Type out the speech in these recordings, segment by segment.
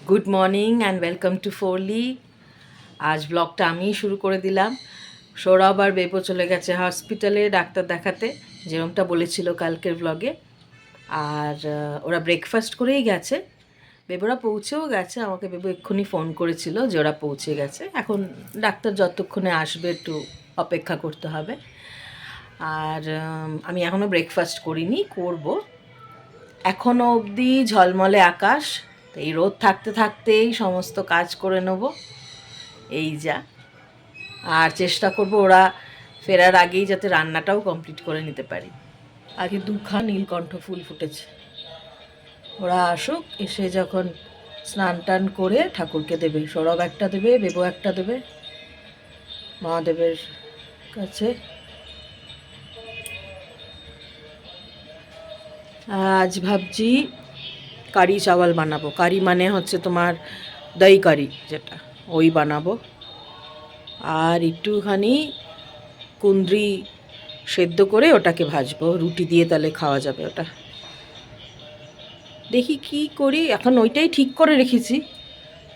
Good morning and welcome to ফোরলি। আজ ব্লগটা আমিই শুরু করে দিলাম। সৌরভ আর বেবো চলে গেছে হসপিটালে ডাক্তার দেখাতে, যেরকমটা বলেছিল কালকের ব্লগে। আর ওরা ব্রেকফাস্ট করেই গেছে, বেবোরা পৌঁছেও গেছে। আমাকে বেবো এক্ষুনি ফোন করেছিল যে ওরা পৌঁছে গেছে। এখন ডাক্তার যতক্ষণে আসবে একটু অপেক্ষা করতে হবে। আর আমি এখনও ব্রেকফাস্ট করিনি, করব। এখনও অবধি ঝলমলে আকাশ, এই রোদ থাকতে থাকতেই সমস্ত কাজ করে নেব, এই যা। আর চেষ্টা করব ওরা ফেরার আগেই যাতে রান্নাটাও কমপ্লিট করে নিতে পারি। আগে দুখানা নীলকণ্ঠ ফুল ফুটেছে, ওরা আসুক, এসে যখন স্নান টান করে ঠাকুরকে দেবে। সৌরভ একটা দেবে, বেবো একটা দেবে মহাদেবের কাছে। আজ ভাবছি কারি চাওয়াল বানাবো। কারি মানে হচ্ছে তোমার দই কারি, যেটা ওই বানাবো। আর একটুখানি কুন্দ্রি সেদ্ধ করে ওটাকে ভাজবো রুটি দিয়ে, তাহলে খাওয়া যাবে ওটা। দেখি কি করি, এখন ওইটাই ঠিক করে রেখেছি,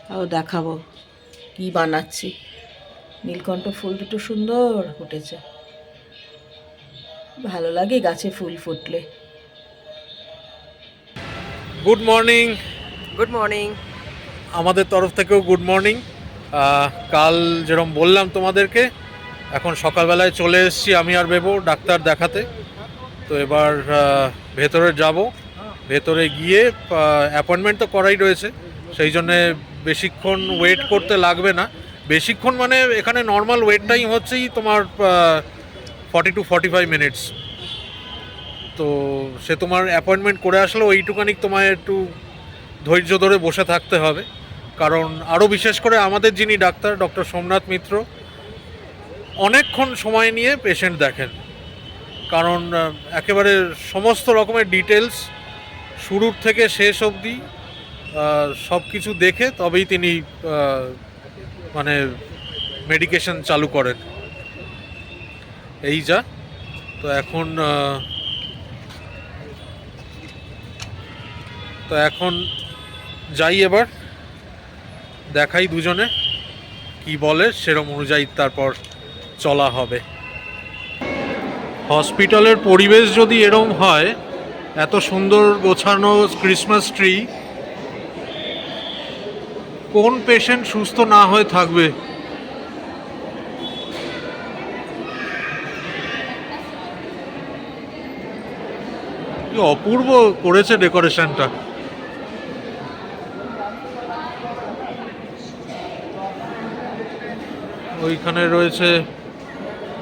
তাও দেখাবো কি বানাচ্ছি। নীলকণ্ঠ ফুল দুটো সুন্দর ফুটেছে, ভালো লাগে গাছে ফুল ফুটলে। Good morning. Good morning. আমাদের তরফ থেকেও গুড মর্নিং। কাল যেরকম বললাম তোমাদেরকে, এখন সকালবেলায় চলে এসেছি আমি আর বেবো ডাক্তার দেখাতে। তো এবার ভেতরে যাব, ভেতরে গিয়ে অ্যাপয়েন্টমেন্ট তো করাই রয়েছে, সেই জন্যে বেশিক্ষণ ওয়েট করতে লাগবে না। বেশিক্ষণ মানে এখানে নর্মাল ওয়েট টাইম হচ্ছেই তোমার 40 to 45 মিনিটস। তো সে তোমার অ্যাপয়েন্টমেন্ট করে আসলে ওইটুকানি তোমায় একটু ধৈর্য ধরে বসে থাকতে হবে, কারণ আরও বিশেষ করে আমাদের যিনি ডাক্তার, ডক্টর সোমনাথ মিত্র, অনেকক্ষণ সময় নিয়ে পেশেন্ট দেখেন। কারণ একেবারে সমস্ত রকমের ডিটেলস শুরুর থেকে শেষ অবধি সব কিছু দেখে তবেই তিনি মানে মেডিকেশন চালু করেন। এই যা। তো এখন যাই, এবার দেখাই দুজনে কি বলে, সেরকম অনুযায়ী তারপর চলা হবে। হসপিটালের পরিবেশ যদি এরম হয়, এত সুন্দর গোছানো ক্রিসমাস ট্রি, কোন পেশেন্ট সুস্থ না হয়ে থাকবে? কি অপূর্ব করেছে ডেকোরেশনটা। ওইখানে রয়েছে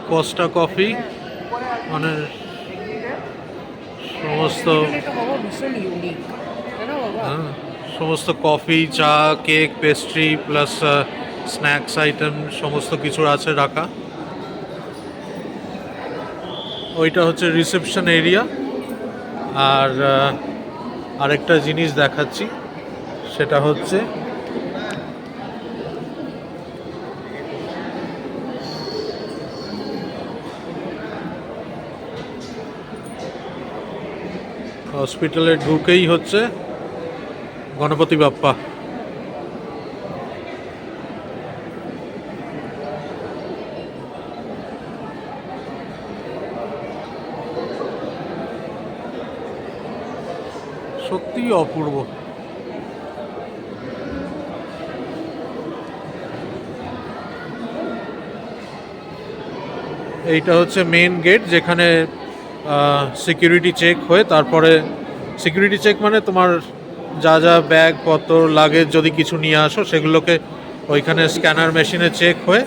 কস্টা কফি, মানে সমস্ত সমস্ত কফি, চা, cake, pastry plus snacks item সমস্ত কিছু আছে রাখা। ওইটা হচ্ছে রিসেপশন এরিয়া। আর আরেকটা জিনিস দেখাচ্ছি, সেটা হচ্ছে হসপিটালে ঢুকেই হচ্ছে গণপতি বাপ্পা। সত্যিই অপূর্ব। এইটা হচ্ছে মেন গেট, যেখানে সিকিউরিটি চেক হয়ে তারপরে, সিকিউরিটি চেক মানে তোমার যা যা ব্যাগপত্র লাগেজ যদি কিছু নিয়ে আসো সেগুলোকে ওইখানে স্ক্যানার মেশিনে চেক হয়ে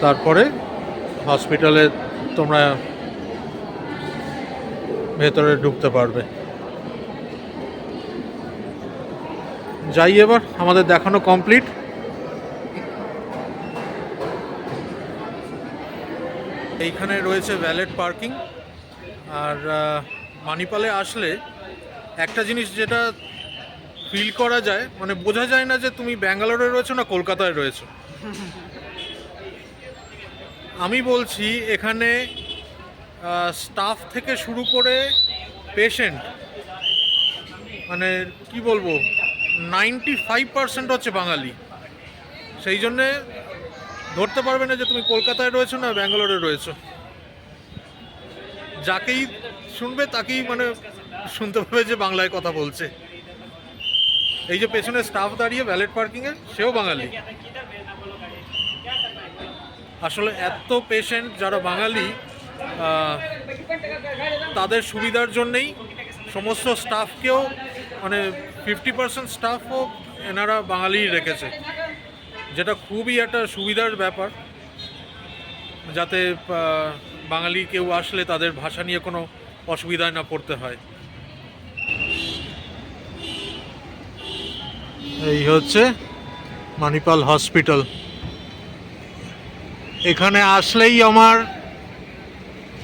তারপরে হসপিটালে তোমরা ভেতরে ঢুকতে পারবে। যাই, এবার আমাদের দেখানো কমপ্লিট। এইখানে রয়েছে ভ্যালেট পার্কিং। আর মানিপালে আসলে একটা জিনিস যেটা ফিল করা যায়, মানে বোঝা যায় না যে তুমি ব্যাঙ্গালোরে রয়েছো না কলকাতায় রয়েছো। আমি বলছি, এখানে স্টাফ থেকে শুরু করে পেশেন্ট মানে কি বলবো, 95% হচ্ছে বাঙালি। সেই জন্যে ধরতে পারবে না যে তুমি কলকাতায় রয়েছো না ব্যাঙ্গালোরে রয়েছো। যাকেই শুনবে তাকেই মানে শুনতে পাবে যে বাংলায় কথা বলছে। এই যে পেছনে স্টাফ দাঁড়িয়ে ভ্যালেট পার্কিংয়ে, সেও বাঙালি। আসলে এত পেশেন্ট যারা বাঙালি, তাদের সুবিধার জন্যেই সমস্ত স্টাফকেও মানে 50% স্টাফও এনারা বাঙালিই রেখেছে, যেটা খুবই একটা সুবিধার ব্যাপার, যাতে বাঙালি কেউ আসলে তাদের ভাষা নিয়ে কোনো অসুবিধায় না পড়তে হয়। এই হচ্ছে মানিপাল হসপিটাল। এখানে আসলেই আমার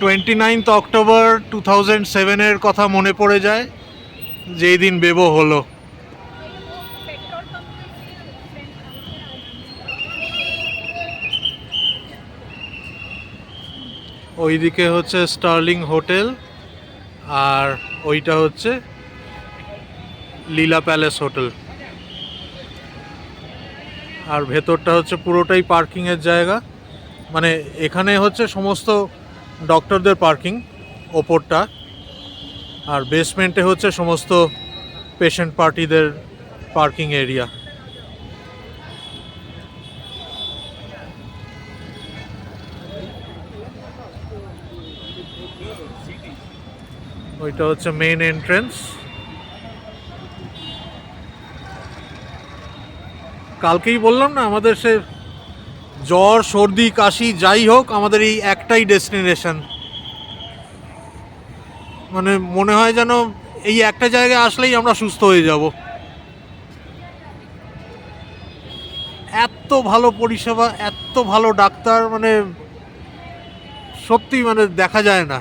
29 অক্টোবর 2007-এর কথা মনে পড়ে যায়, যেই দিন বেবো হলো। ওইদিকে হচ্ছে স্টার্লিং হোটেল, আর ওইটা হচ্ছে লীলা প্যালেস হোটেল। আর ভেতরটা হচ্ছে পুরোটাই পার্কিংয়ের জায়গা। মানে এখানে হচ্ছে সমস্ত ডক্টরদের পার্কিং ওপরটা, আর বেসমেন্টে হচ্ছে সমস্ত পেশেন্ট পার্টিদের পার্কিং এরিয়া। ওইটা হচ্ছে মেইন এন্ট্রেন্স। কালকেই বললাম না, আমাদের সে জ্বর সর্দি কাশি যাই হোক, আমাদের এই একটাই ডেস্টিনেশন। মানে মনে হয় যেন এই একটা জায়গায় আসলেই আমরা সুস্থ হয়ে যাব। এত ভালো পরিষেবা, এত ভালো ডাক্তার, মানে সত্যি মানে দেখা যায় না।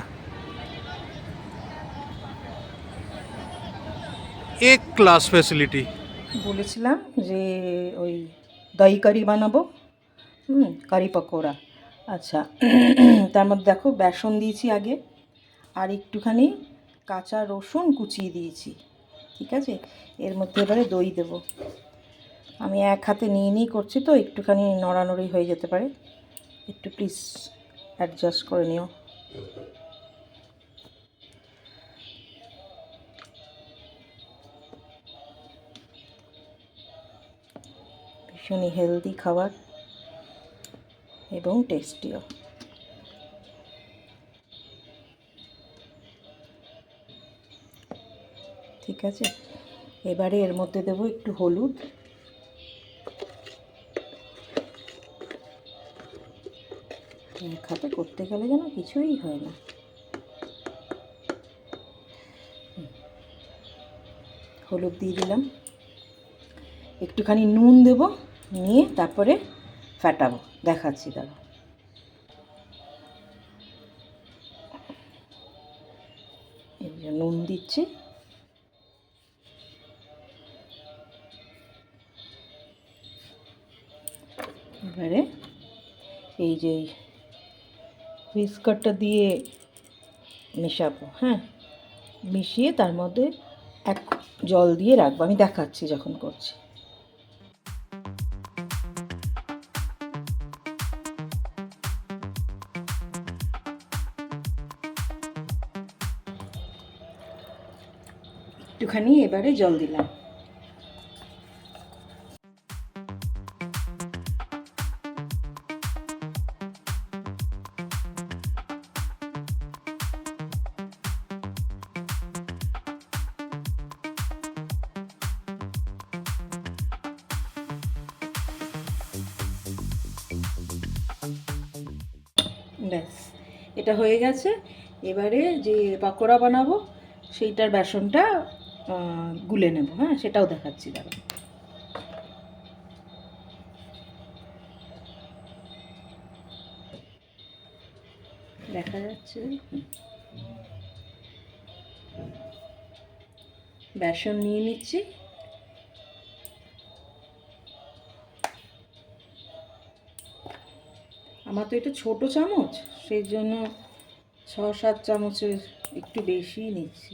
এক ক্লাস ফ্যাসিলিটি। বলেছিলাম যে ওই দই কারি বানাবো, কারি পকোড়া। আচ্ছা, তার মধ্যে দেখো বেসন দিয়েছি আগে, আর একটুখানি কাঁচা রসুন কুচিয়ে দিয়েছি। ঠিক আছে, এর মধ্যে এবারে দই দেবো। আমি এক হাতে নিয়ে করছি তো একটুখানি নড়ানড়ি হয়ে যেতে পারে, একটু প্লিজ অ্যাডজাস্ট করে নিও। ভীষণই হেলদি খাবার এবং টেস্টিও। ঠিক আছে, এবারে এর মধ্যে দেবো একটু হলুদ, এক হাতে করতে গেলে যেন কিছুই হয় না। হলুদ দিয়ে দিলাম, একটুখানি নুন দেব, নিয়ে তারপরে ফাটাবো, দেখাচ্ছি দাঁড়া। এই যে নুন দিচ্ছি, এবারে এই যে হুইস্কারটা দিয়ে মেশাবো, হ্যাঁ, মিশিয়ে তার মধ্যে এক জল দিয়ে রাখবো, আমি দেখাচ্ছি যখন করছি। একটুখানি এবারে জল দিলাম। ব্যাস, এটা হয়ে গেছে। এবারে যে পকোড়া বানাবো সেইটার বেসনটা গুলে নেব, হ্যাঁ, সেটাও দেখাচ্ছি দাঁড়া। দেখা যাচ্ছে, বেসন নিয়ে নিচ্ছি, আমার তো এটা ছোট চামচ, সেই জন্য 6-7 চামচের একটু বেশি নিচ্ছি।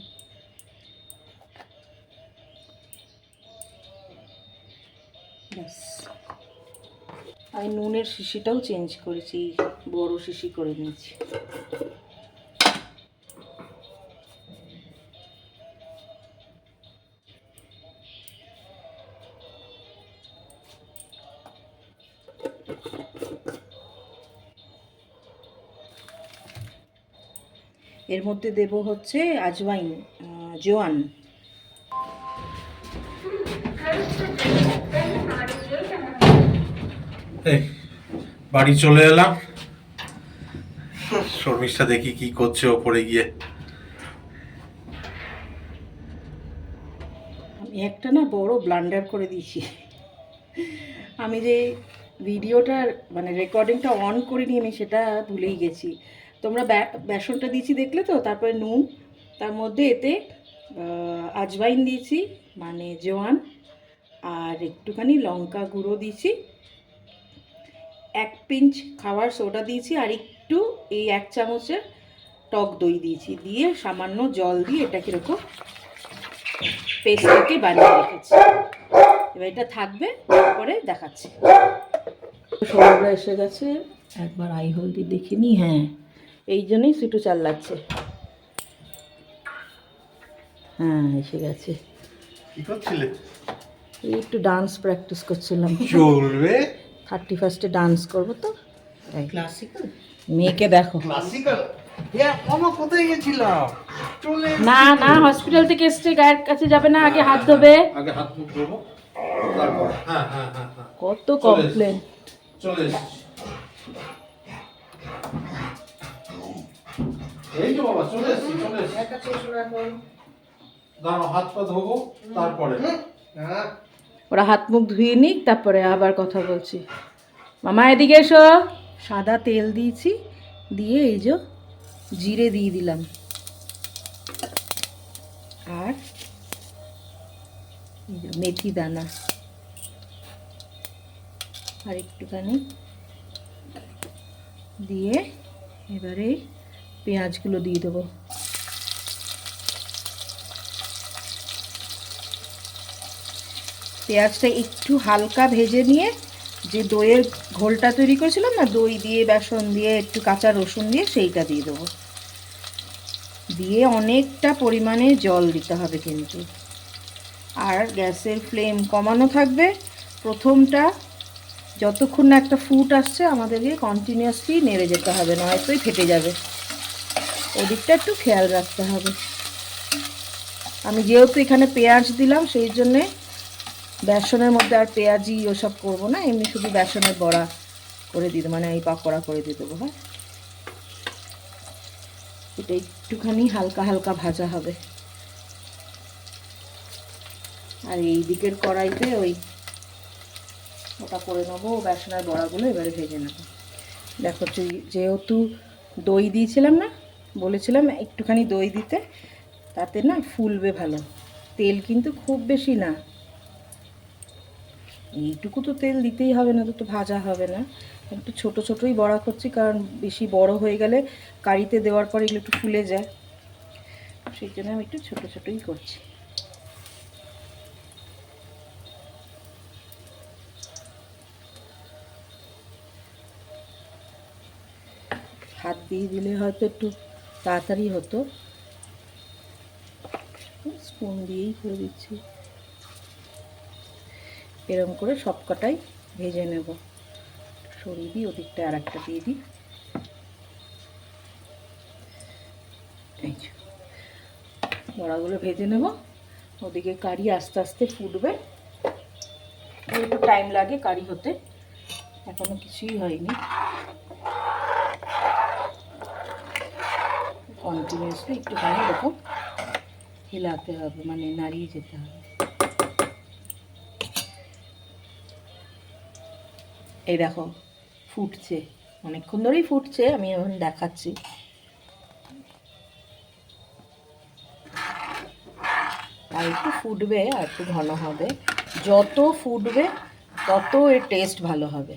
আমি নুনের শিশিটাও চেঞ্জ করেছি, বড় শিশি করে নিয়েছি। এর মধ্যে দেব হচ্ছে আজওয়াইন, জোয়ান। বাড়ি চলে এলাম, শর্মিষ্ঠা দেখি কি করছে ওপরে গিয়ে। আমি একটা না বড় ব্লান্ডার করে দিয়েছি। আমি যে ভিডিওটা মানে রেকর্ডিংটা অন করিনি, আমি সেটা ভুলেই গেছি। তোমরা বেসনটা দিয়েছি দেখলে তো, তারপরে নুন, তার মধ্যে এতে আজওয়াইন দিয়েছি মানে জোয়ান, আর একটুখানি লঙ্কা গুঁড়ো দিয়েছি, 1 পিঞ্চ খাওয়ার সোডা দিয়েছি, আর একটু এই 1 চামচের টক দই দিয়েছি, দিয়ে সামান্য জল দিয়ে এটা কীরকম পেস্টটাকে বানিয়ে রেখেছি। এবার এটা থাকবে, তারপরে দেখাচ্ছি। সৌরভরা এসে গেছে, একবার আই হলদি দেখিনি। হ্যাঁ, এই জন্যই সিটু চাল্লাচ্ছে। হ্যাঁ, এসে গেছে। কি করছিলে? এই একটু ডান্স প্র্যাকটিস করছিলাম। চলবে, 31 ডান্স করবো তো। ক্লাসিক্যাল মেয়েকে দেখো। ক্লাসিক্যাল মামা কোথায় গেছিলাম? চলে না না, হসপিটাল থেকে এসছে, গায়ের কাছে যাবে না, আগে হাত ধোবে। আগে হাত মুখ ধোবো, তারপর হ্যাঁ হ্যাঁ হ্যাঁ হ্যাঁ কত কমপ্লেন। চলে এসেছি। এই যে বাবা চলে এসেছি, চলে এসেছি। দাঁড়াও, হাত পা ধোবো তারপরে। ওরা হাত মুখ ধুয়ে নিক, তারপরে আবার কথা বলছি। মামা এদিকে এসো। সাদা তেল দিয়েছি, দিয়ে এই যে জিরে দিয়ে দিলাম, আর এই যে মেথি দানা, আর একটুখানি দিয়ে এবারে পেঁয়াজগুলো দিয়ে দেবো। পেঁয়াজটা একটু হালকা ভেজে নিয়ে যে দইয়ের ঘোলটা তৈরি করেছিলাম না, দই দিয়ে বেসন দিয়ে একটু কাঁচা রসুন দিয়ে, সেইটা দিয়ে দেবো। দিয়ে অনেকটা পরিমাণে জল দিতে হবে কিন্তু, আর গ্যাসের ফ্লেম কমানো থাকবে। প্রথমটা যতক্ষণ না একটা ফুট আসছে আমাদেরকে কন্টিনিউয়াসলি নেড়ে যেতে হবে, নয়তোই ফেটে যাবে। ওদিকটা একটু খেয়াল রাখতে হবে। আমি যেহেতু এখানে পেঁয়াজ দিলাম, সেই জন্যে বেসনের মধ্যে আর পেঁয়াজি ওসব করবো না, এমনি শুধু বেসনের বড়া করে দিতে, মানে এই পাকোড়া করে দিয়ে দেবো। হ্যাঁ, এটা একটুখানি হালকা হালকা ভাজা হবে। আর এই দিকের কড়াইতে ওই ওটা করে নেবো, বেসনের বড়াগুলো এবারে ভেজে নেবো। দেখো, যেহেতু দই দিয়েছিলাম না, বলেছিলাম একটুখানি দই দিতে, তাতে না ফুলবে ভালো। তেল কিন্তু খুব বেশি না, এইটুকু তো তেল দিতেই হবে, না তো ভাজা হবে না। একটু ছোটো ছোটোই বড়া করছি, কারণ বেশি বড় হয়ে গেলে কারিতে দেওয়ার পর এগুলো একটু ফুলে যায়, সেই জন্য আমি একটু ছোটো ছোটোই করছি। হাত দিয়ে দিলে হয়তো একটু তাড়াতাড়ি হতো, স্পুন দিয়েই করে দিচ্ছি। এরকম করে সব কটাই ভেজে নেব। সরিয়ে দিই, ওদিকটা আর একটা দিয়ে দিই। এই যে বড়াগুলো ভেজে নেব, ওদিকে কারি আস্তে আস্তে ফুটবে। একটু টাইম লাগে কারি হতে, এখনো কিছুই হয়নি। কন্টিনিউয়াসলি একটুখানি এরকম হিলাতে হবে, মানে নাড়িয়ে যেতে হবে। এই দেখো ফুটছে, অনেকক্ষণ ধরেই ফুটছে, আমি এখন দেখাচ্ছি। আর একটু ফুটবে, আর একটু ঘন হবে। যত ফুটবে তত এর টেস্ট ভালো হবে।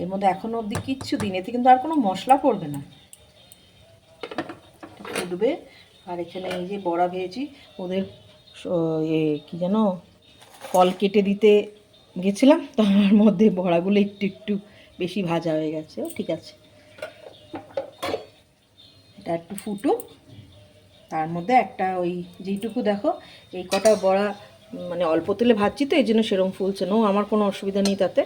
এর মধ্যে এখনো অবধি কিচ্ছু দিন, এতে কিন্তু আর কোনো মশলা পড়বে না। ফুটবে, আর এখানে এই যে বড়া ভেজেছি, ওদের কি যেন ফল কেটে দিতে গেছিলাম, তার মধ্যে বড়াগুলো একটু একটু বেশি ভাজা হয়ে গেছে। ঠিক আছে, এটা একটু ফুটুক, তার মধ্যে একটা ওই যেইটুকু দেখো এই কটা বড়া মানে অল্প তেলে ভাজছি তো এই জন্য সেরকম ফুলছে না, আমার কোনো অসুবিধা নেই তাতে।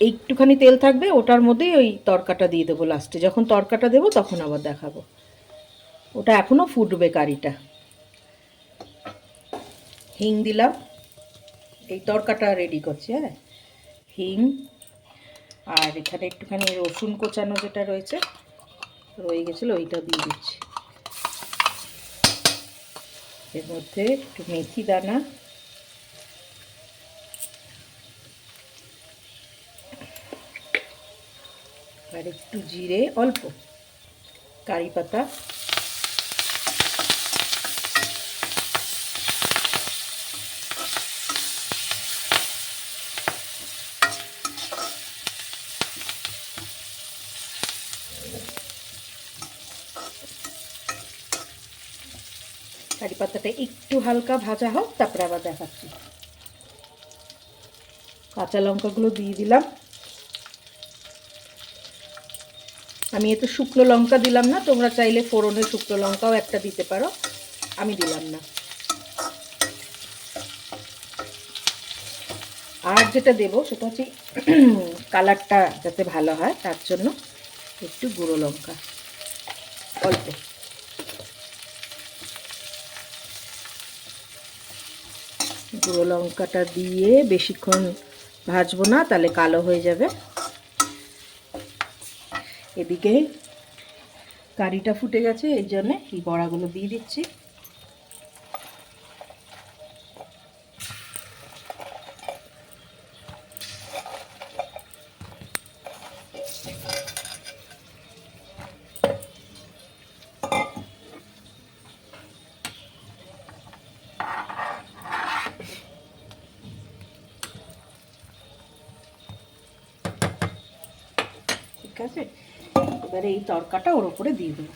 একটুখানি তেল থাকবে, ওটার মধ্যেই ওই তরকাটা দিয়ে দেবো লাস্টে, যখন তরকাটা দেবো তখন আবার দেখাবো। ওটা এখনও ফুটবে কারিটা। হিং দিলাম, এই তরকাটা রেডি করছি। হ্যাঁ, হিং, আর এখানে একটুখানি রসুন কোচানো যেটা রয়ে গেছিলো ওইটা দিয়ে দিচ্ছি। এর মধ্যে একটু মেথি দানা, আর একটু জিরে অল্প, কারি পাতা, কারি পাতাটা একটু হালকা ভাজা হোক, তারপরে আবার দেখাচ্ছি। কাঁচা লঙ্কাগুলো দিয়ে দিলাম। আমি এতে শুকনো লঙ্কা দিলাম না, তোমরা চাইলে ফোড়নে শুকনো লঙ্কাও একটা দিতে পারো, আমি দিলাম না। আর যেটা দেবো সেটা হচ্ছে কালারটা যাতে ভালো হয় তার জন্য একটু গুঁড়ো লঙ্কা অল্প। গুঁড়ো লঙ্কাটা দিয়ে বেশিক্ষণ ভাজবো না, তাহলে কালো হয়ে যাবে। এদিকে কারিটা ফুটে গেছে, এই জন্যে এই বড়াগুলো দিয়ে দিচ্ছি। ঠিক আছে, এবারে এই তরকাটা ওর উপরে দিয়ে দেবো।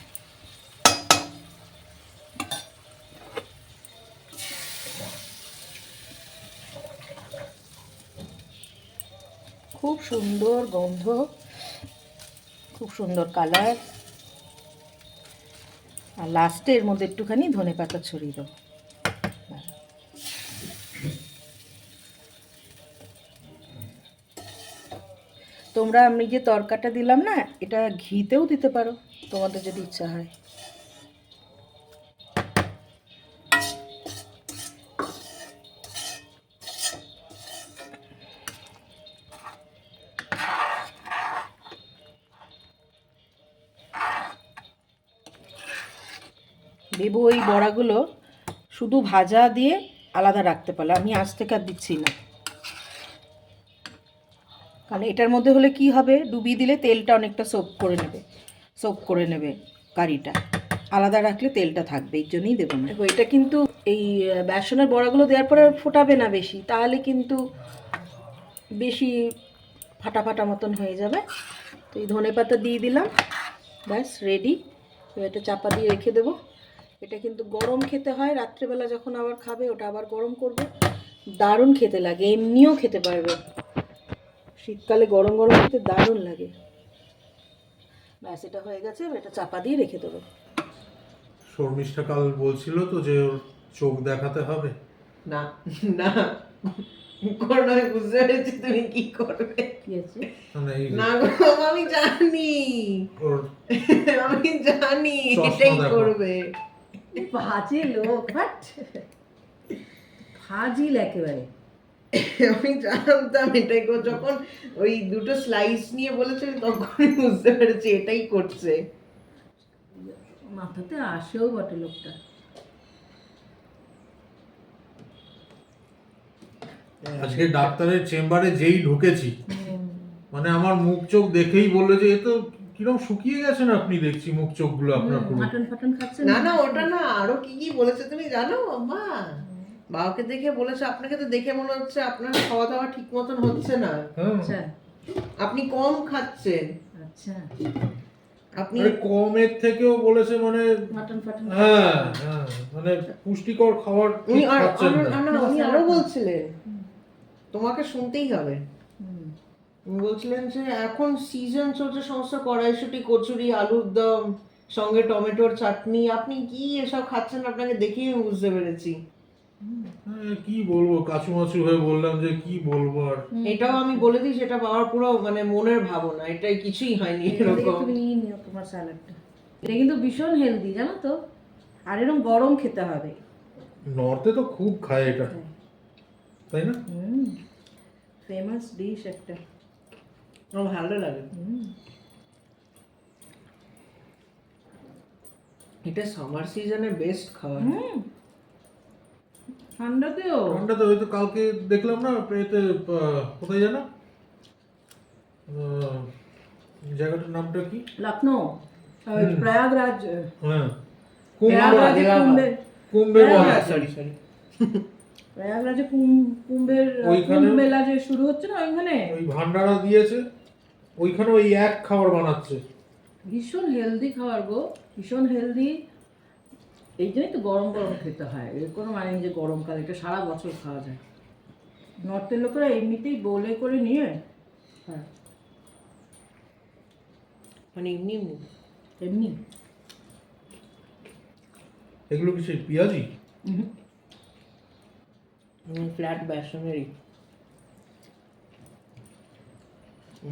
খুব সুন্দর গন্ধ, খুব সুন্দর কালার। আর লাস্টে এর মধ্যে একটুখানি ধনেপাতা ছড়িয়ে দেবো। তোমরা আমি যে তরকাটা দিলাম না, এটা ঘিতেও দিতে পারো তোমাদের যদি ইচ্ছা হয়। দেবো ওই বড়াগুলো শুধু ভাজা দিয়ে আলাদা রাখতে পারলে, আমি আজ থেকে আর দিচ্ছি না, কারণ এটার মধ্যে হলে কি হবে, ডুবিয়ে দিলে তেলটা অনেকটা সোপ করে নেবে কারিটা, আলাদা রাখলে তেলটা থাকবে, এই জন্যই দেবো না। এটা কিন্তু এই বেসনের বড়াগুলো দেওয়ার পরে ফোটাবে না বেশি, তাহলে কিন্তু বেশি ফাটা ফাটা মতন হয়ে যাবে। তো এই ধনেপাতা দিয়ে দিলাম, ব্যাস রেডি। এটা চাপা দিয়ে রেখে দেবো। এটা কিন্তু গরম খেতে হয়, রাত্রেবেলা যখন আবার খাবে ওটা আবার গরম করবে, দারুণ খেতে লাগে, এমনিও খেতে পারবে, শীতকালে গরম গরম খেতে দারুণ লাগে। ব্যাস এটা হয়ে গেছে, এটা চাপা দিয়ে রেখে দেবো। শর্মিষ্ঠা কাল বলছিল তো যে ওর চোখ দেখাতে হবে। না না করোনা, আমি বুঝতে পেরেছি তুমি কি করবে। কি আছে মানে এই না গো, আমি জানি, ওর আমি জানি চশমা এটাই দেখো। করবে। বাজে লোক, বাট ফাজিল একেবারে। আমি জানতাম এটাই যখন ওই দুটো স্লাইস নিয়ে বলেছে তখনই বুঝতে পেরেছি এটাই করছে। মাথাতে আসেও বটে লোকটা। আজকে ডাক্তারের চেম্বারে যেই ঢুকেছি, মানে আমার মুখ চোখ দেখেই বললো যে এ তো কিরকম শুকিয়ে গেছেন আপনি, দেখছি মুখ চোখগুলো আপনার পুরো। মাটন ফাটন খাচ্ছে না না ওটা না, আরো কি কি বলেছে তুমি জানো মা? বাবাকে দেখে বলেছে আপনাকে তো দেখে মনে হচ্ছে আপনার খাওয়া দাওয়া ঠিক মতন হচ্ছে না, আচ্ছা আপনি কম খাচ্ছেন, আচ্ছা, আপনি মানে কমের থেকেও বলেছে, মানে মাটন ফাটন। হ্যাঁ হ্যাঁ, মানে পুষ্টিকর খাবার ঠিক উনি খাচ্ছেন না। উনি আরো বলছিলেন তোমাকে শুনতেই হবে। বলছিলেন যে এখন সিজন চলছে সমস্ত কড়াইশুঁটি, কচুরি, আলুর দম, সঙ্গে টমেটোর চাটনি। আপনি কি এসব খাচ্ছেন? আপনাকে দেখেই আমি বুঝতে পেরেছি। কি বলবো, কাছুমাছু হয়ে বললাম যে কি বলবো আর। এটাও আমি বলে দিই, সেটা পাওয়ার পুরো মানে মনের ভাবনা, এটাই কিছুই হয়নি এরকম। তুমি নিয়ে নিও তোমার স্যালাডটা। এটা কিন্তু ভীষণ হেলদি জানো তো, আর এরকম গরম খেতে হবে। নর্থে তো খুব খায় এটা, তাই না? ফেমাস ডিশ একটা। আমার ভালো লাগে। এটা সামার সিজনে বেস্ট খাবার। ঠান্ডাতেও ঠান্ডাতে হয়তো কালকে দেখলাম না এতে, কোথায় জানো জায়গাটার নামটা কি? লখনৌ, প্রয়াগরাজ। হ্যাঁ, প্রয়াগরাজে কুম্ভের, কুম্ভের সরি সরি, প্রয়াগরাজে কুম্ভের ওইখানে- কুম্ভ মেলা যে শুরু হচ্ছে না ওইখানে, ওই ভান্ডারা দিয়েছে, ওইখানে ওই এক খাবার বানাচ্ছে। ভীষণ হেলদি খাবার গো, ভীষণ হেলদি। এই জন্যই তো গরম গরম খেতে হয়, এর কোনো মানে নেই যে গরমকালে, এটা সারা বছর খাওয়া যায়। নর্থের লোকেরা এমনিতেই বলে করে নিয়ে হ্যাঁ মানে এমনি এমনি। এমনি। এগুলো কি সেই পেঁয়াজি? ফ্ল্যাট বেসনেরই।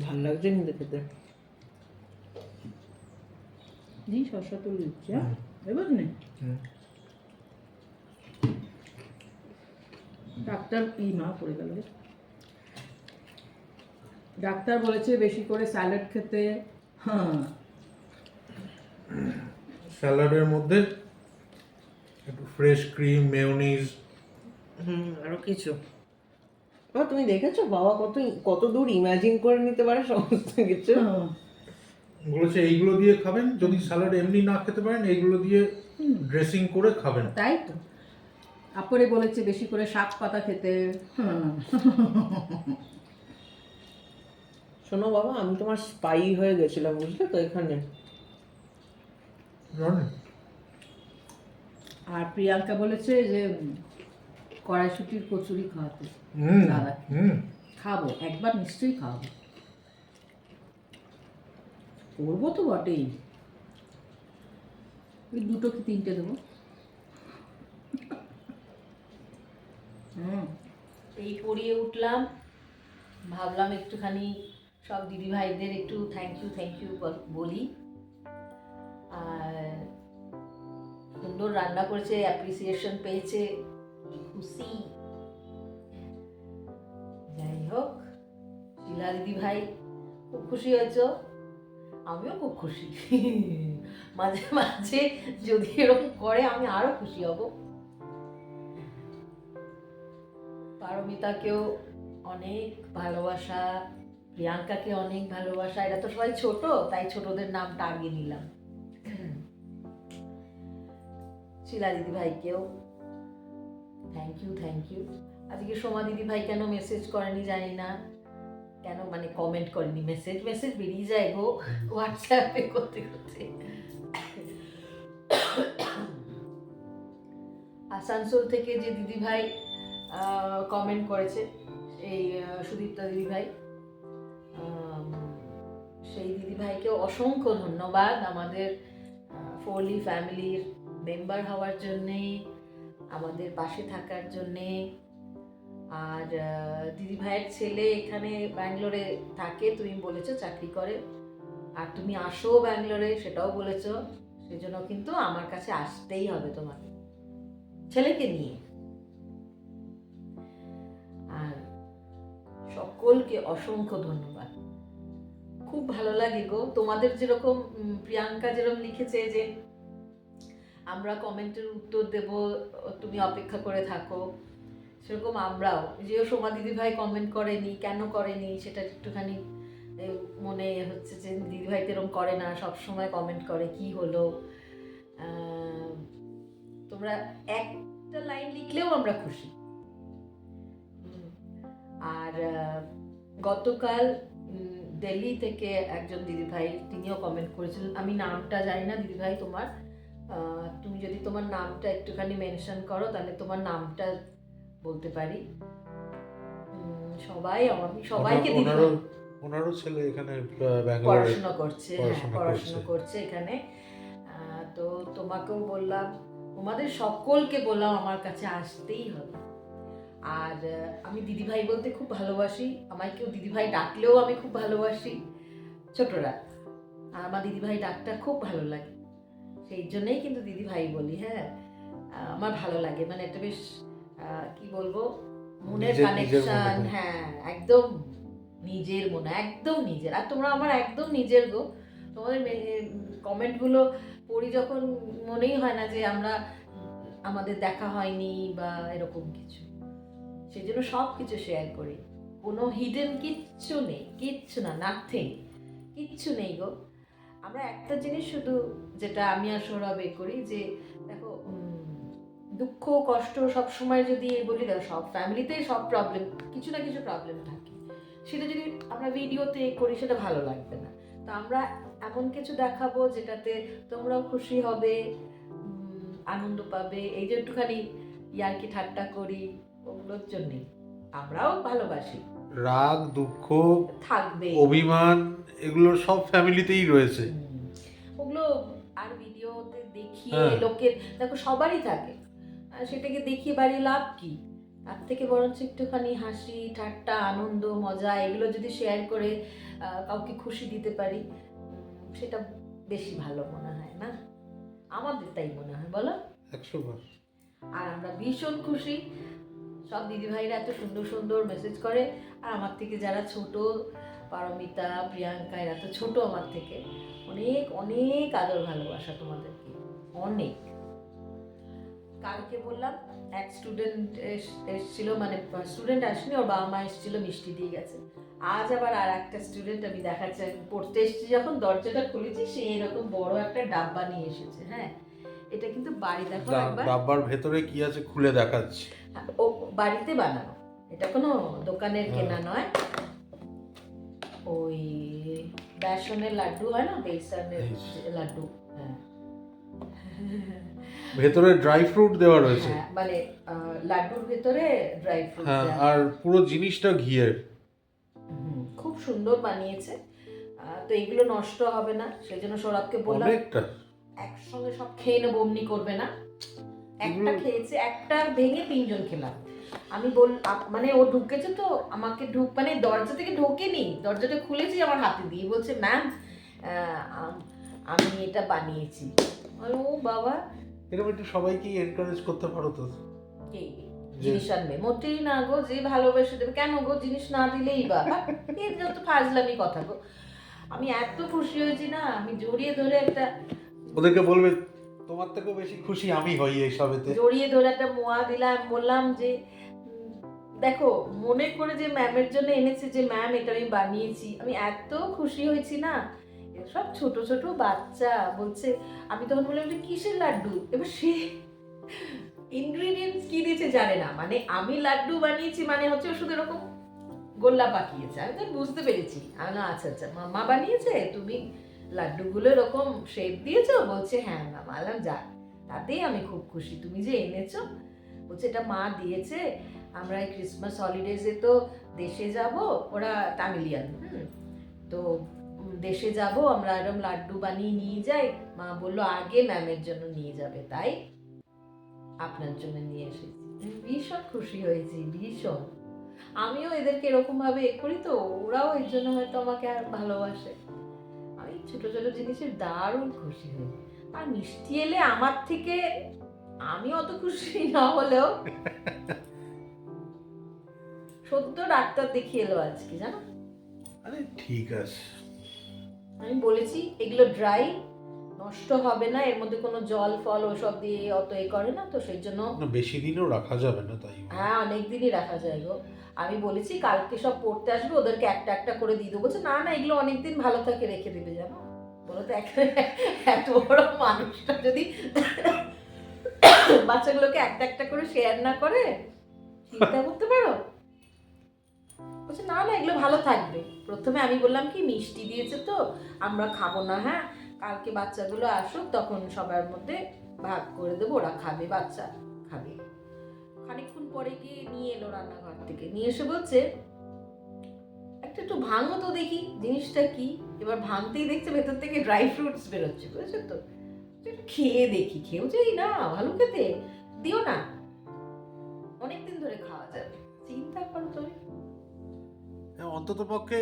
ভাল লাগছে কিন্তু খেতে। জি শসা তুলে দিচ্ছি, হ্যাঁ এবার নেই। ডাক্তার কি মা পড়ে গেল রে। ডাক্তার বলেছে বেশি করে স্যালাড খেতে। হ্যাঁ, স্যালাডের মধ্যে একটু ফ্রেশ ক্রিম, মেয়োনিজ। আরো কিছু। তুমি দেখেছো বাবা কত কত দূর ইমাজিন করে নিতে পারে সমস্ত কিছু। হ্যাঁ। বলেছে এইগুলো দিয়ে খাবেন, যদি স্যালাড এমনি না খেতে পারেন এইগুলো দিয়ে ড্রেসিং করে খাবেন। তাই তো আপরে বলেছে বেশি করে শাক পাতা খেতে। হ্যাঁ। শোনো বাবা, আমি তোমার স্পাই হয়ে গেছিলাম বুঝলে তো এখানে। জানেন? আর প্রিয়াঙ্কা বলেছে যে কড়াইশুটির কচুরি খাওয়াতে। দাদা খাবো, একবার নিশ্চয়ই খাওয়াবো, করবো তো বটেই। ওই দুটো কি তিনটে দেবো। এই পড়িয়ে উঠলাম, ভাবলাম একটুখানি সব দিদি ভাইদের একটু থ্যাংক ইউ বলি। আর সুন্দর রান্না করেছে, অ্যাপ্রিসিয়েশন পেয়েছে, খুশি। যাই হোক, শিলা দিদি ভাই খুব খুশি হয়েছ, আমিও খুব খুশি। মাঝে মাঝে যদি এরকম করে আমি আরো খুশি হব। পারমিতাকেও অনেক ভালোবাসা, প্রিয়াঙ্কাকে অনেক ভালোবাসা। এরা তো সবাই ছোট, তাই ছোটদের নামটা আগে নিলাম। শিলা দিদি ভাইকেও থ্যাংক ইউ। আজকে সোমা দিদি ভাই কেন মেসেজ করেনি জানি না, কেন মানে কমেন্ট করেনি, মেসেজ বেরিয়ে যায় গো হোয়াটসঅ্যাপে করতে করতে। আসানসোল থেকে যে দিদি ভাই কমেন্ট করেছে, এই সুদীপ্তা দিদি ভাই, সেই দিদি ভাইকে অসংখ্য ধন্যবাদ আমাদের ফোরলি ফ্যামিলির মেম্বার হওয়ার জন্যে, আমাদের পাশে থাকার জন্যে। আর দিদি ভাইয়ের ছেলে এখানে ব্যাঙ্গালোরে থাকে, তুমি বলেছো চাকরি করে, আর তুমি আসো ব্যাঙ্গালোরে সেটাও বলেছো, সেজন্য কিন্তু আমার কাছে আসতেই হবে তোমাকে ছেলেকে নিয়ে। আর সকলকে অসংখ্য ধন্যবাদ, খুব ভালো লাগে গো। তোমাদের যেরকম প্রিয়াঙ্কা যেরকম লিখেছে যে আমরা কমেন্টের উত্তর দেব, তুমি অপেক্ষা করে থাকো, সেরকম আমরাও, যে সোমা দিদি ভাই কমেন্ট করেনি, কেন করেনি সেটা একটুখানি মনে হচ্ছে যে দিদি ভাই এরকম করে না, সব সময় কমেন্ট করে, কি হলো। তোমরা একটা লাইন লিখলেও আমরা খুশি। আর গতকাল দিল্লি থেকে একজন দিদিভাই, তিনিও কমেন্ট করেছিলেন, আমি নামটা জানি না দিদিভাই তোমার, তুমি যদি তোমার নামটা একটুখানি মেনশন করো তাহলে তোমার নামটা বলতে পারি। সবাই আমি সবাইকে ওনারও দিদিভাই ওনারও ছেলে এখানে ব্যাঙ্গালোরে পড়াশোনা করছে, হ্যাঁ পড়াশোনা পড়াশোনা করছে এখানে। তো তোমাকেও বললাম, তোমাদের সকলকে বললাম আমার কাছে আসতেই হবে। আর আমি দিদিভাই বলতে খুব ভালোবাসি, আমায় কেউ দিদিভাই ডাকলেও আমি খুব ভালোবাসি। ছোটরা আর আমার দিদিভাই ডাকটা খুব ভালো লাগে, সেই জন্যই কিন্তু দিদিভাই বলি। হ্যাঁ, আমার ভালো লাগে, মানে একটা বেশ কি বলবো, মনের নিজের কানেকশন। মনে হয়। হ্যাঁ, একদম নিজের মনে, একদম নিজের। আর তোমরা আমার একদম নিজের গো। তোমাদের কমেন্টগুলো পড়ি যখন মনেই হয় না যে আমরা আমাদের দেখা হয়নি বা এরকম কিছু। সেই জন্য সব কিছু শেয়ার করি, কোনো হিডেন কিচ্ছু নেই, কিচ্ছু না, নাথিং, কিচ্ছু নেই গো। আমরা একটা জিনিস শুধু, যেটা আমি আর সৌরভ করি, যে দেখো দুঃখ কষ্ট সব সময় যদি বলি, দেখো সব ফ্যামিলিতেই সব প্রবলেম, কিছু না কিছু প্রবলেম থাকে। সেটা যদি আমরা ভিডিওতে করি সেটা ভালো লাগবে না। তো আমরা এমন কিছু দেখাবো যেটাতে তোমরাও খুশি হবে, আনন্দ পাবে। এই যে একটুখানি ইয়ার্কি ঠাট্টা করি, ওগুলোর জন্যই আমরাও ভালোবাসি। রাগ দুঃখ থাকবে, অভিমান এগুলো সব ফ্যামিলিতেই রয়েছে। ওগুলো আর ভিডিওতে দেখিয়ে হ্যাঁ। লোকের, দেখো সবারই থাকে, আর সেটাকে দেখিয়ে বাড়ি লাভ কি? তার থেকে বরঞ্চ একটুখানি হাসি ঠাট্টা আনন্দ মজা এগুলো যদি শেয়ার করে কাউকে খুশি দিতে পারি, সেটা বেশি ভালো মনে হয় না? আমাদের তাই মনে হয়, বলো? 100 বার। আর আমরা ভীষণ খুশি, সব দিদিভাইরা এত সুন্দর সুন্দর মেসেজ করে। আর আমার থেকে যারা ছোট, পারমিতা প্রিয়াঙ্কা, এরা তো ছোট আমার থেকে, অনেক অনেক আদর ভালোবাসা তোমাদেরকে, অনেক। কালকে বললাম এক স্টুডেন্ট এসেছিল, মানে স্টুডেন্ট আসেনি, ওর বাবা মা এসেছিল, মিষ্টি দিয়ে গেছে। আজ আবার আর একটা স্টুডেন্ট আমি দেখাচ্ছি, আমি পড়তে এসেছি যখন দরজাটা খুলেছি, সে এরকম বড় একটা ডাব্বা নিয়ে এসেছে। হ্যাঁ, এটা কিন্তু বাড়ি, দেখো একবার ডাব্বার ভেতরে কি আছে খুলে দেখাচ্ছি। ও বাড়িতে বানানো, এটা কোনো দোকানের কেনা নয়। ওই বেসনের লাড্ডু হয় না, বেসনের লাড্ডু, হ্যাঁ ভেতরে ড্রাই ফ্রুট দেওয়া রয়েছে। হ্যাঁ, মানে লাড্ডুর ভেতরে ড্রাই ফ্রুট। হ্যাঁ, আর পুরো জিনিসটা ঘিয়ের। খুব সুন্দর বানিয়েছে। তো এগুলো নষ্ট হবে না, সেই জন্য সৌরভকে বললাম অনেকটা একসঙ্গে সব খেয়ে নেবো, অমনি করবে না। একটা খেয়েছে, একটা ভেঙে 3 জন খেলাম। আমি মানে ও ঢুকেছে তো আমাকে মানে দরজা থেকে ঢোকেনি, দরজাটা খুলেছি আমার হাতে দিয়ে, বলছে ম্যাম আমি এটা বানিয়েছি। ও বাবা, এরকম একটু সবাইকে এনকারেজ করতে পারো তো। এই জিনিস আনবে মোটেই না গো, যে ভালোবেসে দেবে কেন গো, জিনিস না দিলেই বা, এর যত ফাজলামি কথা গো। আমি এত খুশি হয়েছি না, আমি জড়িয়ে ধরে একটা, ওদেরকে বলবে তোমার থেকেও বেশি খুশি আমি হই এই সবেতে। জড়িয়ে ধরে একটা মোয়া দিলাম, বললাম যে দেখো মনে করে যে ম্যামের জন্য এনেছে, যে ম্যাম এটা আমি বানিয়েছি। আমি এত খুশি হয়েছি না। সব ছোট ছোট বাচ্চা বলছে, আমি তখন বললাম যে কিসের লাড্ডু, এবার সে ইনগ্রিডিয়েন্টস কি দিয়েছে জানে না, মানে আমি লাড্ডু বানিয়েছি মানে হচ্ছে শুধু এরকম গোল্লা পাকিয়েছে। আমি তো বুঝতে পেরেছি, আমি আচ্ছা আচ্ছা মামা বানিয়েছে, তুমি লাড্ডুগুলো এরকম শেপ দিয়েছো? বলছে হ্যাঁ ম্যাম। আলাম যাক, তাতেই আমি খুব খুশি, তুমি যে এনেছো। বলছে এটা মা দিয়েছে, আমরা এই ক্রিসমাস হলিডেজে তো দেশে যাব, ওরা তামিলিয়ান, তো দেশে যাব, আমরা এরকম লাড্ডু বানিয়ে নিয়ে যাই। মা বললো আগে ম্যামের জন্য নিয়ে যাবে, তাই আপনার জন্য নিয়ে এসেছি। ভীষণ খুশি হয়েছি, ভীষণ। আমিও এদেরকে এরকম ভাবে করি, তো ওরাও এর জন্য হয়তো আমাকে আর ভালোবাসে। আমি ছোট ছোট জিনিসের দারুণ খুশি হই। আর মিষ্টি এলে আমার থেকে আমি অত খুশি না হলেও, সদ্য ডাক্তার দেখিয়ে এলো আজকে, জানো। আরে ঠিক আছে, আমি বলেছি এগুলো ড্রাই, নষ্ট হবে না, এর মধ্যে কোনো জল ফল ওসব দিয়ে অত করে না, তো সেই জন্য বেশি দিনও রাখা যাবে না, তাই হ্যাঁ অনেক দিনই রাখা যায় গো। আমি বলেছি কালকে সব পড়তে আসবে, ওদেরকে একটা একটা করে দিয়ে দেবো। বলছে না না, এগুলো অনেকদিন ভালো থাকে, রেখে দেবে, জানো। বলো তো এত বড় মানুষটা যদি বাচ্চাগুলোকে একটা একটা করে শেয়ার না করে, চিন্তা করতে পারো। বলছে না না, এগুলো ভালো থাকবে। প্রথমে আমি বললাম কি মিষ্টি দিয়েছে তো আমরা খাবো না, হ্যাঁ কালকে বাচ্চাগুলো আসুক তখন সবার মধ্যে ভাগ করে দেবো, ওরা খাবে, বাচ্চা খাবে। খানিকক্ষণ পরে গিয়ে নিয়ে এলো রান্নাঘর থেকে, নিয়ে এসে বলছে একটা একটু ভাঙো তো দেখি জিনিসটা কি। এবার ভাঙতেই দেখছে ভেতর থেকে ড্রাই ফ্রুটস বেরোচ্ছে, বুঝেছো তো? একটু খেয়ে দেখি, খেয়েও যাই না ভালো খেতে, দিও না, অনেকদিন ধরে খাওয়া যাবে। চিন্তা করো তুমি। অন্তত পক্ষে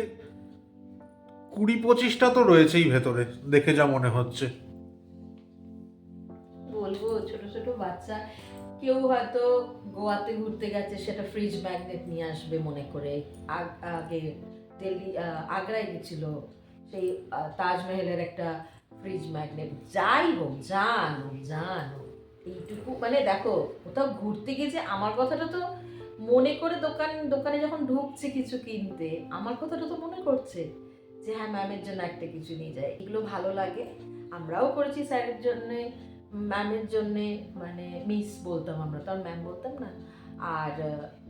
20-25টা তো রয়েছেই ভেতরে, দেখে যা মনে হচ্ছে। বলবো ছোট ছোট বাচ্চা, কেউ হয়তো গোয়াতে ঘুরতে গেছে, সেটা ফ্রিজ ম্যাগনেট নিয়ে আসবে মনে করে। আগে দিল্লি আগ্রায় গেছিল, সেই তাজমহলের একটা ফ্রিজ ম্যাগনেট। যাই হোক, জানো জানো এইটুকু মানে দেখো, কোথাও ঘুরতে গিয়ে যে আমার কথাটা তো মনে করে, দোকানে যখন ঢুকছে কিছু কিনতে, আমার কথাটা তো মনে করছে যে হ্যাঁ ম্যামের জন্য একটা কিছু নিয়ে যায়। এগুলো ভালো লাগে। আমরাও করেছি স্যারের জন্যে, ম্যামের জন্যে, মানে মিস বলতাম আমরা, তো আর ম্যাম বলতাম না। আর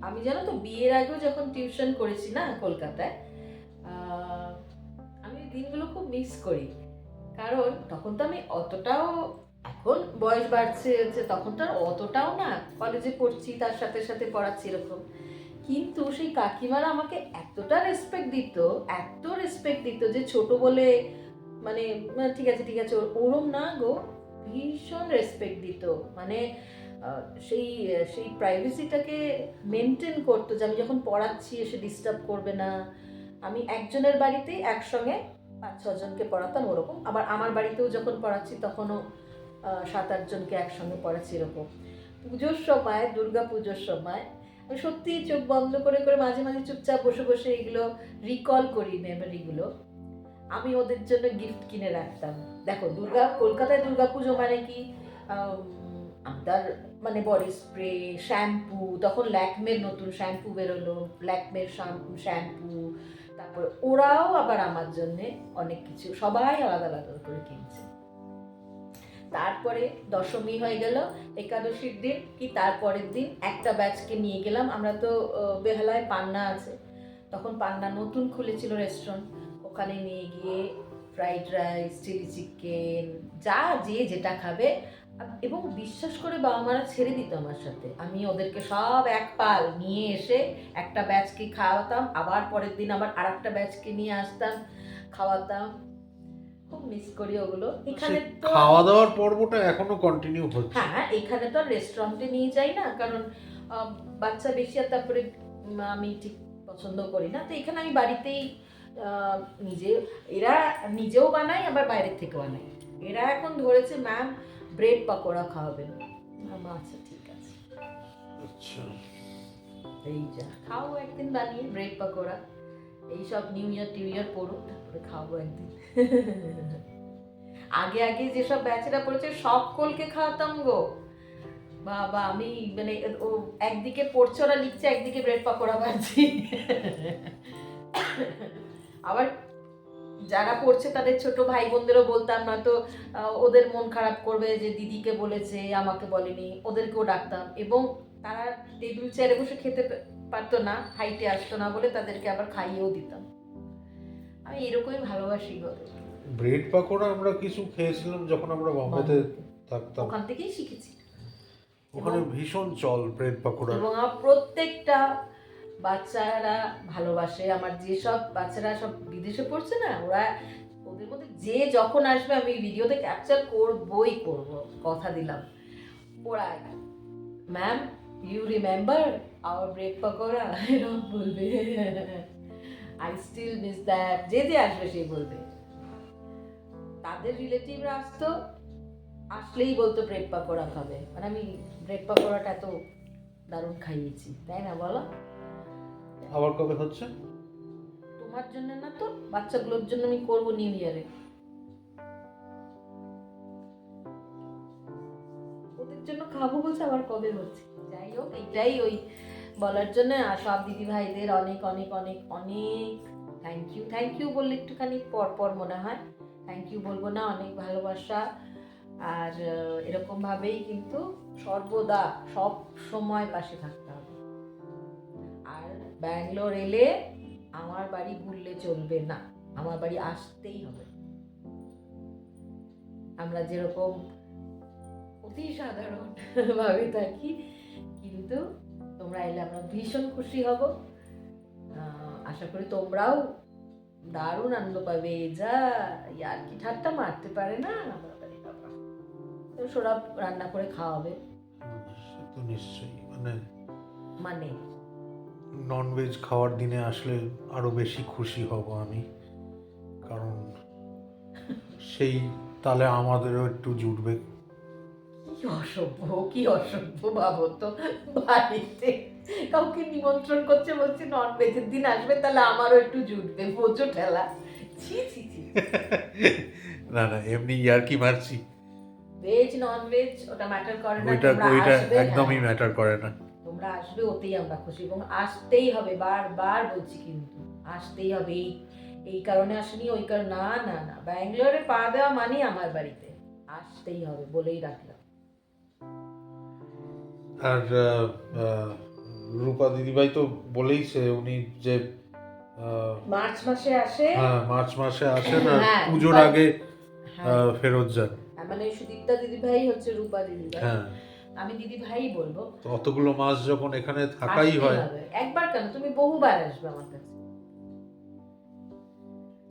আমি জানো তো বিয়ের আগেও যখন টিউশন করেছি না কলকাতায়, আমি ওই দিনগুলো খুব মিস করি। কারণ তখন তো আমি অতটাও, এখন বয়স বাড়ছে হচ্ছে, তখন তো আর অতটাও না, কলেজে পড়ছি তার সাথে সাথে পড়াচ্ছি এরকম। কিন্তু সেই কাকিমারা আমাকে এতটা রেসপেক্ট দিত, এত রেসপেক্ট দিত যে ছোট বলে মানে ঠিক আছে ঠিক আছে ওরম না গো, ভীষণ রেসপেক্ট দিত। মানে সেই সেই প্রাইভেসিটাকে মেনটেন করতো, যে আমি যখন পড়াচ্ছি এসে ডিস্টার্ব করবে না। আমি একজনের বাড়িতেই একসঙ্গে 5-6 জনকে পড়াতাম ওরকম, আবার আমার বাড়িতেও যখন পড়াচ্ছি তখনও 7-8 জনকে একসঙ্গে পড়াচ্ছি এরকম। পুজোর সময়, দুর্গা পুজোর সময় আমি সত্যি চোখ বন্ধ করে করে মাঝে মাঝে চুপচাপ বসে বসে এগুলো রিকল করি, মেমোরিগুলো। আমি ওদের জন্য গিফট কিনে রাখতাম। দেখো কলকাতায় দুর্গা পুজো মানে কি, তার মানে বডি স্প্রে, শ্যাম্পু, তখন ল্যাকমের নতুন শ্যাম্পু বেরোলো, ল্যাকমের শ্যাম্পু, তারপর ওরাও আবার আমার জন্যে অনেক কিছু, সবাই আলাদা আলাদা করে কিনছে। তারপরে দশমী হয়ে গেল, একাদশীর দিন কি তারপরের দিন একটা ব্যাচকে নিয়ে গেলাম আমরা, তো বেহালায় পান্না আছে, তখন পান্না নতুন খুলেছিল রেস্টুরেন্ট, ওখানে নিয়ে গিয়ে ফ্রাইড রাইস, চিলি চিকেন, যা যে যেটা খাবে। এবং বিশ্বাস করে বাবা মারা ছেড়ে দিত আমার সাথে, আমি ওদেরকে সব এক পাল নিয়ে এসে একটা ব্যাচকে খাওয়াতাম, আবার পরের দিন আবার আর একটা ব্যাচকে নিয়ে আসতাম, খাওয়াতাম। খুব মিস করি ওগুলো। এখানে তো খাওয়া দাওয়ার পর্বটা এখনো কন্টিনিউ হচ্ছে। হ্যাঁ, এখানে তো আর রেস্টুরেন্টে নিয়ে যাই না, কারণ বাচ্চা বেশি, আর তারপরে আমি ঠিক পছন্দ করি না। তো এখানে আমি বাড়িতেই নিজে, এরা নিজেও বানাই আবার বাইরের থেকেও আনাই। এরা এখন ধরেছে ম্যাম ব্রেড পাকোড়া খাওয়াবেন, আচ্ছা ঠিক আছে, আচ্ছা, এই যা খাও একদিন বানিয়ে ব্রেড পাকোড়া, এইসব নিউ ইয়ার পড়ুক, তারপরে খাবো একদিন। আগে আগে যেসব ব্যাচেরা পড়েছে সকলকে খাওয়াতাম গো বাবা। আমি মানে ও একদিকে পড়ছে, ওরা লিখছে, একদিকে ব্রেড পাকোড়া বানাচ্ছি। আবার যারা পড়ছে তাদের ছোট ভাই বোনদেরও বলতাম, নয়তো ওদের মন খারাপ করবে যে দিদিকে বলেছে আমাকে বলেনি, ওদেরকেও ডাকতাম। এবং তারা টেবিল চেয়ারে বসে খেতে পারতো না, হাইটে আসতো না বলে তাদেরকে আবার খাইয়েও দিতাম। আমি এরকমই ভালোবাসি গো। ব্রেড পাকোড়া আমরা কিছু খেয়েছিলাম যখন আমরা বোম্বেতে থাকতাম, ওখান থেকেই শিখেছি। ওখানে ভীষণ চল ব্রেড পাকোড়া। এবং আমার প্রত্যেকটা বাচ্চারা ভালোবাসে, আমার যেসব বাচ্চারা সব বিদেশে পড়ছে না, ওরা ওদের মধ্যে যে যখন আসবে আমি ভিডিওতে ক্যাপচার করবই করব, কথা দিলাম। ওরা ma'am you remember our bread pakora, এরকম বলবে। আই স্টিল মিস দ্যাট, যে যে আসবে সেই বলবে। তাদের রিলেটিভরা আসতো, আসলেই বলতো ব্রেড পাকোড়া খাবে। মানে আমি ব্রেড পাকোড়াটা এত দারুণ খাইয়েছি, তাই না বলো? আবার কবে হচ্ছে? তোমার জন্য না তো, বাচ্চাগুলোর জন্য আমি করবো নিউ ইয়ারে। ওদের জন্য খাবো বলছে, আবার কবে হচ্ছে। যাই হোক, এইটাই ওই বলার জন্য। আর সব দিদি ভাইদের অনেক অনেক অনেক অনেক থ্যাংক ইউ বললে একটুখানি পর পর মনে হয়, থ্যাংক ইউ বলবো না, অনেক ভালোবাসা। আর এরকম ভাবেই কিন্তু সর্বদা সব সময় পাশে থাকতে হবে। আর ব্যাঙ্গালোর এলে আমার বাড়ি ভুললে চলবে না, আমার বাড়ি আসতেই হবে। আমরা যেরকম অতি সাধারণ ভাবে থাকি, কিন্তু তোমরা এলে আমরা ভীষণ খুশি হব। আশা করি তোমরাও দারুণ আনন্দ পাবে। যা ইয়ার কি ঠাট্টা মারতে পারে না আমার বাড়ি বাবা। তো সৌরভ রান্না করে খাওয়াবে। সে তো নিশ্চয়ই, মানে ননভেজ খাওয়ার দিনে আসলে আরো বেশি খুশি হব আমি, কারণ সেই তাহলে আমাদেরও একটু জুটবে। কি অসভ্য ভাবো তো, বাড়িতে কাউকে নিমন্ত্রণ করছে, বলছে নন ভেজের দিন আসবে তাহলে আমারও একটু জুটবে, বোঝো ঠেলা। ছি ছি ছি। না না, এমনি ইয়ার্কি মারছি, ভেজ নন ভেজ ওটা ম্যাটার করে না, ওইটা তোমরা ওইটা আসবে, একদমই হ্যাঁ। ম্যাটার করে না। তোমরা আসবে ওতেই আমরা খুশি, এবং আসতেই হবে, বারবার বলছি কিন্তু আসতেই হবে। এই কারণে আসেনি, ওই কারণে না না না, ব্যাঙ্গালোরে পা দেওয়া মানে আমার বাড়িতে আসতেই হবে, বলেই রাখলাম। আর রূপা দিদিভাই তো বলেইছে উনি যে মার্চ মাসে আসে, হ্যাঁ মার্চ মাসে আসেন আর হ্যাঁ, পুজোর রূপা- আগে হ্যাঁ, ফেরত যান। মানে সুদীপ্তা দিদি ভাই হচ্ছে রূপা দিদি ভাই, হ্যাঁ, আমি দিদি ভাই বলবো। তো অতগুলো মাস যখন এখানে থাকাই আসতেই হয়, হবে। একবার কেন, তুমি বহুবার আসবে আমার কাছে,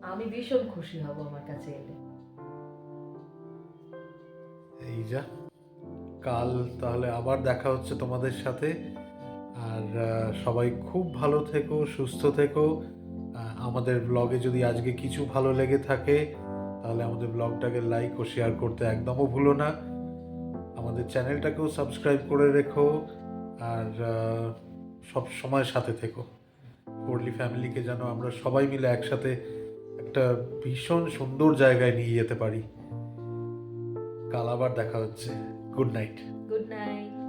আমি ভীষণ খুশি হব আমার কাছে এলে। এই যা, কাল তাহলে আবার দেখা হচ্ছে তোমাদের সাথে। আর সবাই খুব ভালো থেকো, সুস্থ থেকো। আমাদের ব্লগে যদি আজকে কিছু ভালো লেগে থাকে তাহলে আমাদের ব্লগটাকে লাইক ও শেয়ার করতে একদমও ভুলো না। আমাদের চ্যানেলটাকেও সাবস্ক্রাইব করে রেখো, আর সব সময় সাথে থেকো। ফোরলি ফ্যামিলিকে যেন আমরা সবাই মিলে একসাথে একটা ভীষণ সুন্দর জায়গায় নিয়ে যেতে পারি। কাল আবার দেখা হচ্ছে। Good night. Good night.